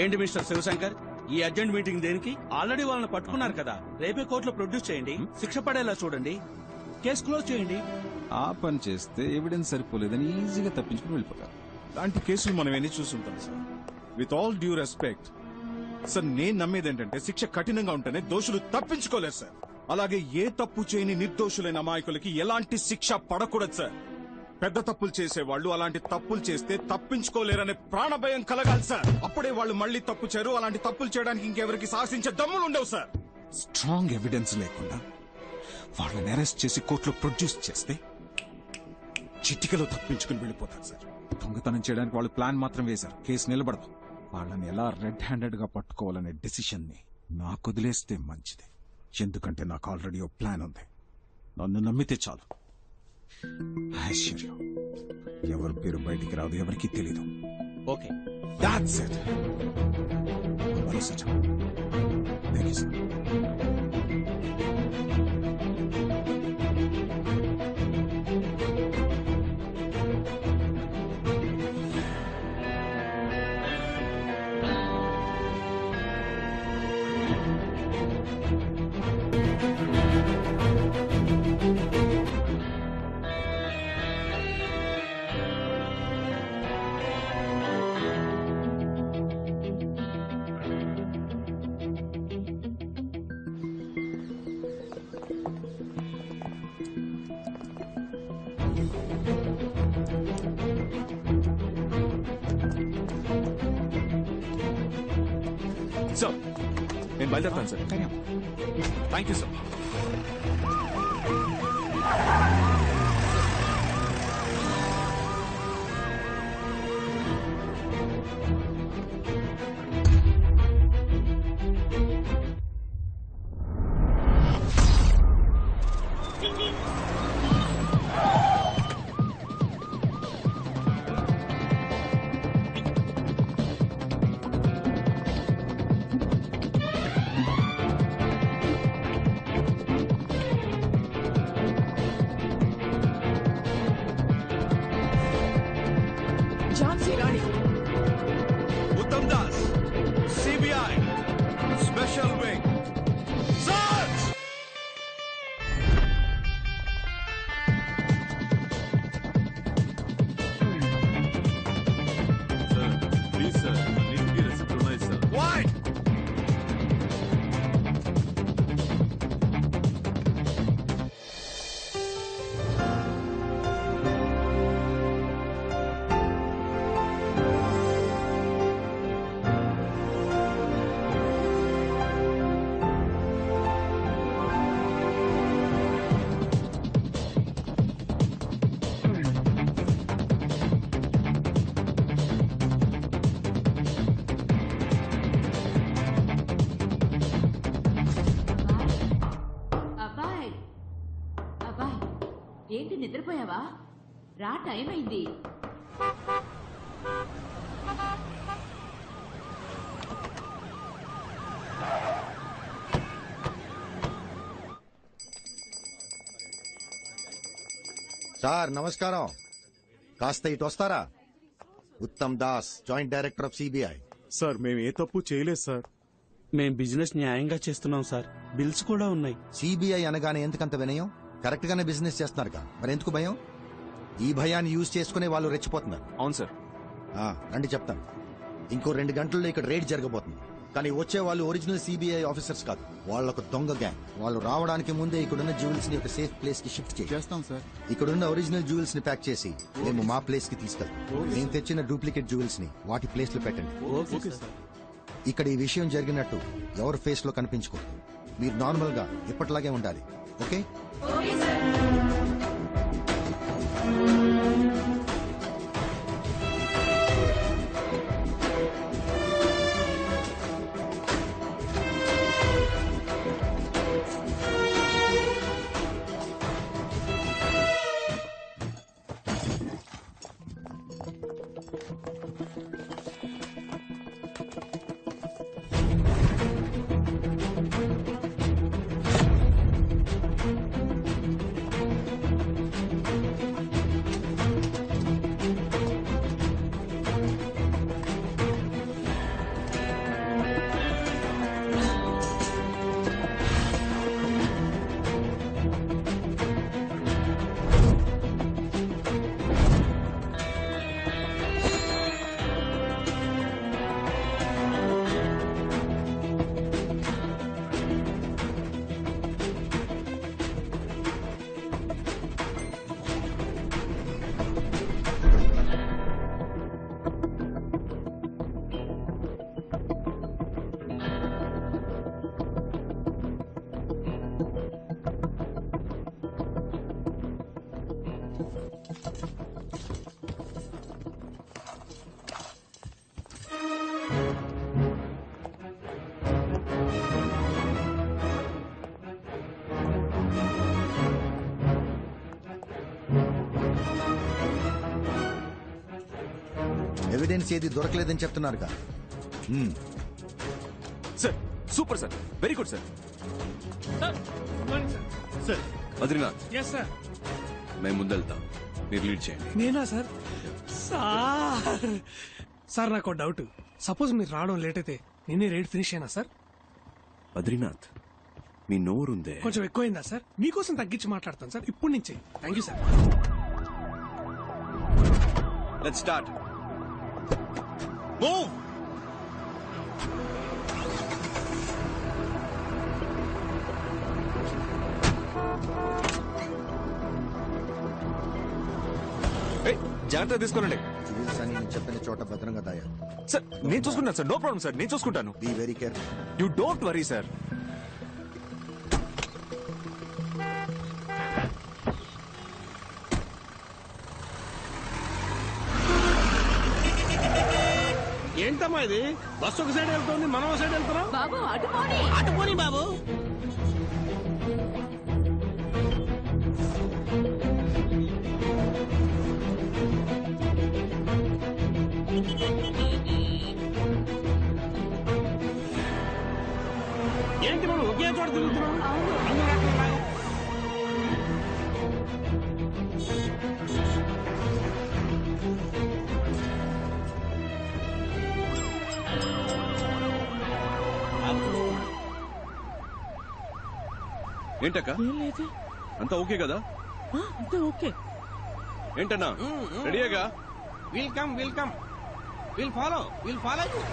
ఏంటి మిస్టర్ శివశంకర్, ఈ urgent meeting దేనికి? ఆల్రెడీ వాళ్ళని పట్టుకున్నారు కదా, రేపే కోర్టులో ప్రొడ్యూస్ చేయండి, శిక్ష పడేలా చూడండి, కేసు క్లోజ్ చేయండి. ఆ పని చేస్తే ఎవిడెన్స్ సరిపోలేదని ఈజీగా తప్పించుకుని వెళ్ళిపోతారు. లాంటి కేసులు మనం ఎన్ని చూస్తుంటాం sir. With all due respect sir, నేను నమ్మేది ఏంటంటే శిక్ష కఠినంగా ఉంటేనే దోషులు తప్పించుకోలేరు సార్. అలాగే ఏ తప్పు చేయని నిర్దోషులైన అమాయకులకి ఎలాంటి శిక్ష పడకూడదు సార్. పెద్ద తప్పులు చేసేవాళ్ళు అలాంటి తప్పులు చేస్తే తప్పించుకోలేరనే ప్రాణభయం కలగాలి సార్. అప్పుడే వాళ్ళు మళ్ళీ తప్పు చేయరు. అలాంటి తప్పులు చేయడానికి ఇంకెవరికి సాహసించే దమ్ములు ఉండవు సార్. స్ట్రాంగ్ ఎవిడెన్స్ లేకుండా వాళ్ళని అరెస్ట్ చేసి కోర్టులో ప్రొడ్యూస్ చేస్తే చిటికలో తప్పించుకుని వెళ్ళిపోతారు సార్. దొంగతనం చేయడానికి వాళ్ళు ప్లాన్ మాత్రం వేశారు, కేసు నిలబడదు. వాళ్ళని ఎలా రెడ్ హ్యాండెడ్ గా పట్టుకోవాలనే డెసిషన్ ని నాకు వదిలేస్తే మంచిది. ఎందుకంటే నాకు ఆల్రెడీ ఓ ప్లాన్ ఉంది. నన్ను నమ్మితే చాలు. ఐశ్వర్యం ఎవరి పేరు బయటికి రాదు, ఎవరికి తెలీదు. Okay, that's it. భరోసా చాలు. Thank you sir. సార్ నేను బయలుదేరుతాను sir. Thank you sir. Jhansi Rani, Uttam Das, CBI special wing. Search! Sir please sir, అన్నింటికీ రెసిప్ట్ ఉన్నాయి సార్. What? అబ్బాయ్ అబ్బాయ్, ఏంటి నిద్రపోయావా? రా, టైం అయింది. సార్ నమస్కారం. కాస్త ఇటు వస్తారా? Uttam Das, joint director of CBI. Sir మేము ఏ తప్పు చేయలేదు సార్. మేం బిజినెస్ న్యాయంగా చేస్తున్నాం సార్, బిల్స్ కూడా ఉన్నాయి. సిబిఐ అనగానే ఎందుకంత వినయం? కరెక్ట్ గానే బిజినెస్ చేస్తున్నారుగా, మరి ఎందుకు భయం? ఈ భయాన్ని యూజ్ చేసుకునే వాళ్ళు రెచ్చిపోతున్నారు. అవును సార్. రండి చెప్తాను. ఇంకో 2 గంటల్లో ఇక్కడ రేడ్ జరగబోతుంది. కానీ వచ్చే వాళ్ళు ఒరిజినల్ సిబిఐ ఆఫీసర్స్ కాదు, వాళ్ళొక దొంగ గ్యాంగ్. వాళ్ళు రావడానికి ముందే ఇక్కడున్న జ్యువెల్స్ ని ఒక సేఫ్ ప్లేస్ కి షిఫ్ట్ చేస్తాం సార్. ఇక్కడున్న ఒరిజినల్ జ్యువెల్స్ ని ప్యాక్ చేసి మేము మా ప్లేస్ కి తీసుకెళ్తాం. నేను తెచ్చిన డూప్లికేట్ జ్యువెల్స్ ని వాటి ప్లేస్ లో పెట్టండి. Okay sir. ఇక్కడ ఈ విషయం జరిగినట్టు ఎవరి ఫేస్ లో కనిపించకూడదు. మీరు నార్మల్ గా ఎప్పటిలాగే ఉండాలి. ఓకే? ఎవిడెన్స్ ఏది దొరకలేదని చెప్తున్నారుగా. Sir super sir, very good sir. Sir Badrinath yes sir. మేము ముందెళ్తాం, మీరు లీడ్ చేయండి. నేనా సార్? సార్ సార్ నాకు డౌట్. సపోజ్ మీరు రావడం లేట్ అయితే నేనే రైడ్ ఫినిష్ అయినా సార్? బద్రీనాథ్ మీ నోరుందే. కొంచెం ఎక్కువైందా సార్? మీకోసం తగ్గించి మాట్లాడతాను సార్ ఇప్పటి నుంచి. Thank you sir. Let's start. Move. జాగ్రత్త తీసుకోనండి సివిల్స్ అని నేను చెప్పిన చోట భద్రంగా దాయాలి. సార్. నేను చూసుకుంటాను సార్, నో ప్రాబ్లం సార్, నేను చూసుకుంటాను. Be very careful. You don't worry sir. ఏంటమ్మా ఇది? బస్సు ఒక సైడ్ వెళ్తుంది, మనం ఒక సైడ్ వెళ్తున్నాం. బాబు అటు పోనీ. అటు పోనీ బాబు. ఏంటి మనం ఒకే చోట తిరుగుతున్నాం? అందరూ అట్లా ఏంటక్క అంతా ఓకే కదా? అంతే ఓకే. ఏంటన్నా రెడీగా? Welcome welcome. Will follow you.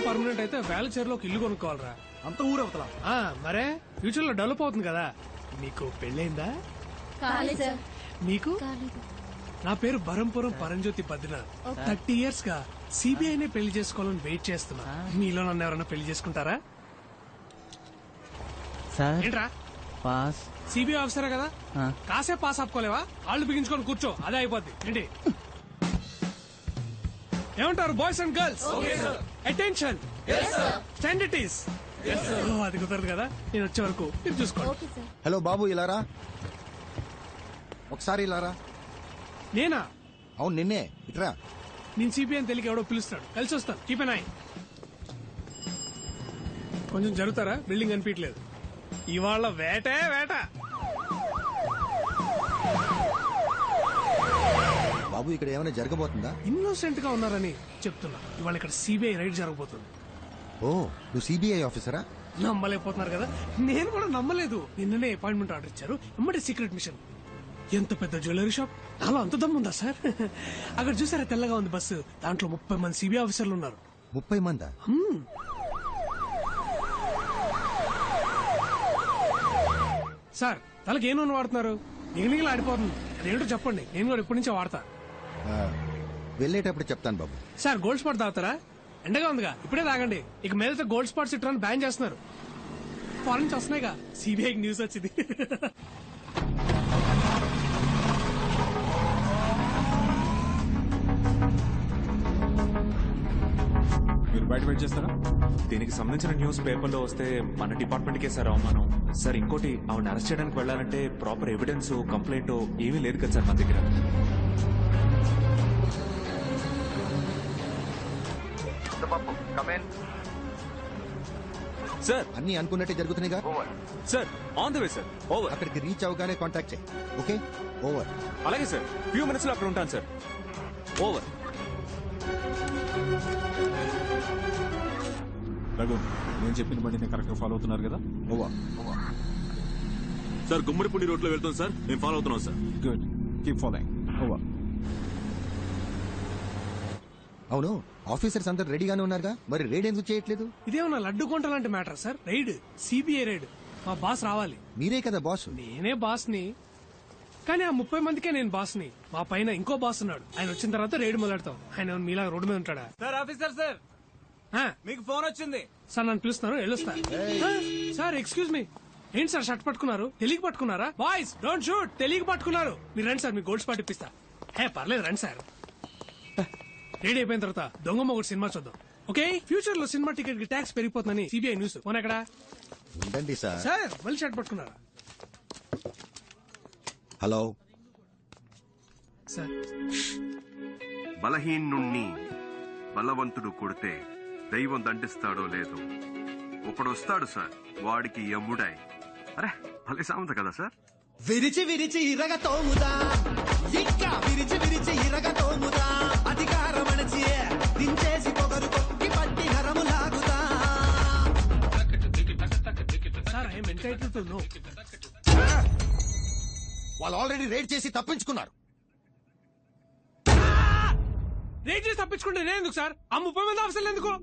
Permanent అయితే వేలచేరులో ఒక ఇల్లు కొనుక్కోవాలరా. అంత ఊరవుతలా? మరే ఫ్యూచర్ లో డెవలప్ అవుతుంది కదా. మీకు పెళ్ళైందా? మీకు? నా పేరు బరంపురం పరంజ్యోతి బద్రీనాథ్. 30 years గా సిబిఐనే పెళ్లి చేసుకోవాలని వెయిట్ చేస్తున్నా. మీలో నన్ను ఎవరైనా పెళ్లి చేసుకుంటారా? ఏంట్రా పాస్ సిబిఐ ఆఫీసరే కదా, కాసేపు పాస్ ఆపుకోలేవా? వాళ్ళు బిగించుకొని కూర్చో, అదే అయిపోద్ది. ఏంటి ఏమంటారు boys and girls? Attention, stand it is. అది కుదరదు కదా, నేను వచ్చే వరకు మీరు చూసుకోండి. హలో బాబు, ఇలారా ఒకసారి. ఇలారా. నేనా? అవును నిన్నే. ఇట్రా. నేను సిబిఐ అని తెలియక ఎవడో పిలుస్తాడు, కలిసి వస్తాను. Keep N I. కొంచెం జరుగుతారా? బిల్డింగ్ కనిపించలేదు. ఇవాళ వేటే వేట. బాబు ఇక్కడ ఏమైనా జరగబోతుందా? ఇన్నోసెంట్ గా ఉన్నారని చెప్తున్నా. ఇవాళ ఇక్కడ సిబిఐ రైడ్ జరగబోతుంది. ఓ, నువ్వు సిబిఐ ఆఫీసరా? నమ్మలేకపోతున్నారు కదా, నేను కూడా నమ్మలేదు. నిన్ననే అపాయింట్మెంట్ ఆర్డర్ ఇచ్చారు, ఎమ్మటే సీక్రెట్ మిషన్. ఎంత పెద్ద జ్యువెలరీ షాప్, నాలో అంత దమ్ముందా సార్? అక్కడ చూసారా తెల్లగా ఉంది బస్సు, దాంట్లో 30 మంది సిబిఐ ఆఫీసర్లు ఉన్నారు. 30 మందా? సార్ తలకి ఏ నూనె వాడుతున్నారు? నిగనిగలు ఆడిపోతుంది. అదేంటో చెప్పండి, నేను కూడా ఇప్పటి నుంచే వాడతా. వెళ్ళేటప్పుడు చెప్తాను బాబు. సార్ గోల్డ్ స్పాట్ తాగుతారా? ఎండగా ఉందిగా, ఇప్పుడే తాగండి. ఇక మీదట గోల్డ్ స్పాట్స్ ఇట్లా బ్యాన్ చేస్తున్నారు. ఫారెన్ నుంచి వస్తున్నాయిగా, సిబిఐకి న్యూస్ వచ్చింది. మీరు బయట వెయిట్ చేస్తారా? దీనికి సంబంధించిన న్యూస్ పేపర్లో వస్తే మన డిపార్ట్మెంట్ కే సార్ అవమానం. సార్ ఇంకోటి, ఆవిడ అరెస్ట్ చేయడానికి వెళ్ళాలంటే ప్రాపర్ ఎవిడెన్స్, కంప్లైంట్ ఏమీ లేదు కదా సార్ మన దగ్గర. సార్ అన్ని అనుకున్నట్టే జరుగుతున్నాయిగా. Sir on the way sir. Over. అక్కడికి రీచ్ అవగానే కాంటాక్ట్ చేయి. Okay, over. అలాగే సార్, ఫ్యూ మినిట్స్ లో అక్కడ ఉంటాను సార్. ఓవర్. రఘు, నేను చెప్పిన బండిని కరెక్ట్ గా ఫాలో అవుతున్నారు కదా? ఓవర్. సార్ గుమ్మడిపూడి రోడ్ లో వెళ్తాం సార్, మేము ఫాలో అవుతున్నాం sir. Good, keep following. Over. అవును, ఆఫీసర్స్ అందరు రెడీగానే ఉన్నారుగా, మరి రైడ్ ఎందుకు చేయట్లేదు? ఇదేమన్నా లడ్డు కొంట లాంటి matter sir. Raid CBI raid, మా బాస్ రావాలి. మీరే కదా బాస్. నేనే బాస్ ని. కానీ ఆ 30 మందికే నేను బాస్ని. మా పైన ఇంకో బాస్ ఉన్నాడు. ఆయన వచ్చిన తర్వాత రేడు మొదలెడతాం. ఆయన ఏమన్నా మీలా రోడ్డు మీద ఉంటాడా? సార్ ఆఫీసర్ సార్ ఆ, మీకు ఫోన్ వచ్చింది. సార్ నన్ను పిలుస్తున్నారు, వెళ్ళొస్తా. ఆ, సార్ ఎక్స్క్యూజ్ మీ. ఏంటి సార్ షర్ట్ పట్టుకున్నారు? తెలియక పట్టుకున్నారా? Boys don't shoot. తెలియక పట్టుకున్నారు. మీరు రండి సార్, మీ గోల్డ్ స్పాట్ ఇప్పిస్తా. హే పర్లేదు రండి సార్. రెడీ అయిపోయిన తర్వాత దొంగమ్మ ఒకటి సినిమా చూద్దాం. ఓకే, ఫ్యూచర్ లో సినిమా టికెట్ కి ట్యాక్స్ పెరిగిపోతుందని సిబిఐ న్యూస్. ఫోన్ ఎక్కడ? ఉండండి సార్. సార్ మళ్ళీ షర్ట్ పట్టుకున్నారా? హలో సార్ బలహీనుణ్ణి బలవంతుడు కొడితే దైవం దండిస్తాడో లేదో ఒకడొస్తాడు సార్, వాడికి యముడై. అరే భలే సామెత కదా సార్. విరిచి విరిచి ఇరగ తోముదా, ఇంకా విరిచి విరిచి ఇరగ తోముదా, అధికారం అణచి దించేసి పొగరు కొట్టి పట్టి నరము లాగుదా. Sir I'm entitled to know. వాళ్ళు ఆల్రెడీ రేడ్ చేసి తప్పించుకున్నారు. రేట్ చేసి తప్పించుకుంటే నేను ఎందుకు సార్? ఆ 30 మంది ఆఫీసర్లు ఎందుకు?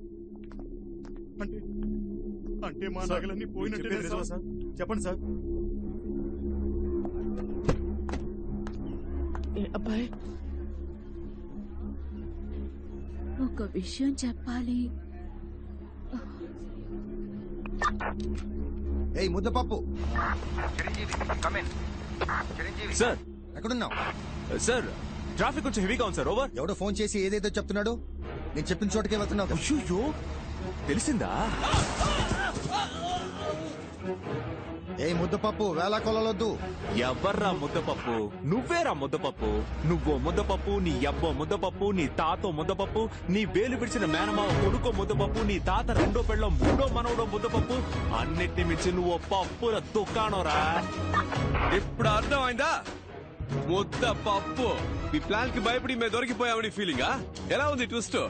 అంటే మా నగలన్నీ పోయినట్టే సార్. చెప్పండి సార్. అబ్బాయి ఒక విషయం చెప్పాలి. ఏయ్ ముద్దపప్పు, సార్ ఎక్కడున్నావు? సార్ ట్రాఫిక్ కొంచెం హెవీగా ఉంది సార్. ఓవర్. ఎవడో ఫోన్ చేసి ఏదేదో చెప్తున్నాడు. నేను చెప్పిన చోటకే వెళ్తున్నావు కదా. అయ్యో తెలిసిందా? ఏ ముద్దపప్పు, వేళ కొలలొద్దు. ఎవర్రా ముద్దపప్పు? నువ్వేరా ముద్దపప్పు. నువ్వో ముద్దపప్పు, నీ అబ్బో ముద్దపప్పు, నీ తాతో ముద్దపప్పు, నీ వేలు పిడిచిన మేనమావ కొడుకో ముద్దపప్పు, నీ తాత రెండో పెళ్ళో మూడో మనవడో ముద్దపప్పు. అన్నిటిని మించి నువ్వు పప్పుల దుకాణంరా. ఇప్పుడు అర్థమైందా? ముద్ద పప్పు. మీ ప్లాన్ కి భయపడి మేము దొరికిపోయామని ఫీలింగా? ఎలా ఉంది ట్విస్ట్?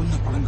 ఉన్న పడంగా